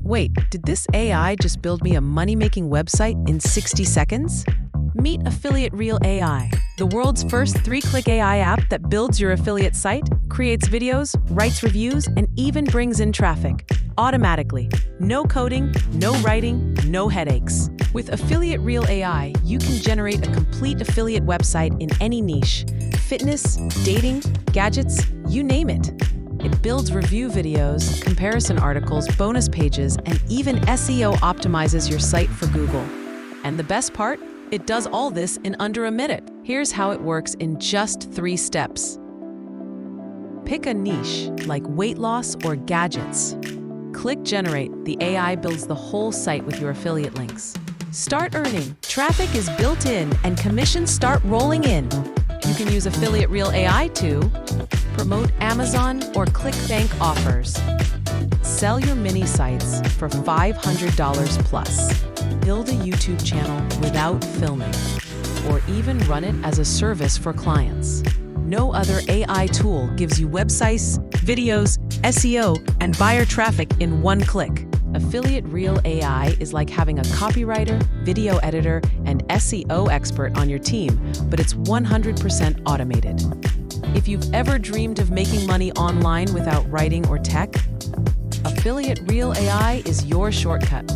Wait, did this AI just build me a money-making website in 60 seconds? Meet Affiliate Real AI, the world's first 3-click AI app that builds your affiliate site, creates videos, writes reviews, and even brings in traffic automatically. No coding, no writing, no headaches. With Affiliate Real AI, you can generate a complete affiliate website in any niche: fitness, dating, gadgets, you name it. It builds review videos, comparison articles, bonus pages, and even SEO optimizes your site for Google. And the best part? It does all this in under a minute. Here's how it works in just 3 steps. Pick a niche, like weight loss or gadgets. Click Generate. The AI builds the whole site with your affiliate links. Start earning. Traffic is built in and commissions start rolling in. You can use Affiliate Real AI to promote Amazon or ClickBank offers. Sell your mini sites for $500 plus. Build a YouTube channel without filming, or even run it as a service for clients. No other AI tool gives you websites, videos, SEO, and buyer traffic in one click. Affiliate Real AI is like having a copywriter, video editor, and SEO expert on your team, but it's 100% automated. If you've ever dreamed of making money online without writing or tech, Affiliate Real AI is your shortcut.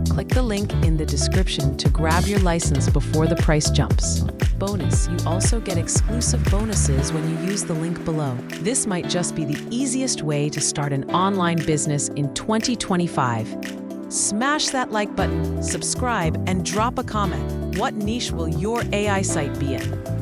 Click the link in the description to grab your license before the price jumps. Bonus, you also get exclusive bonuses when you use the link below. This might just be the easiest way to start an online business in 2025. Smash that like button, subscribe, and drop a comment. What niche will your AI site be in?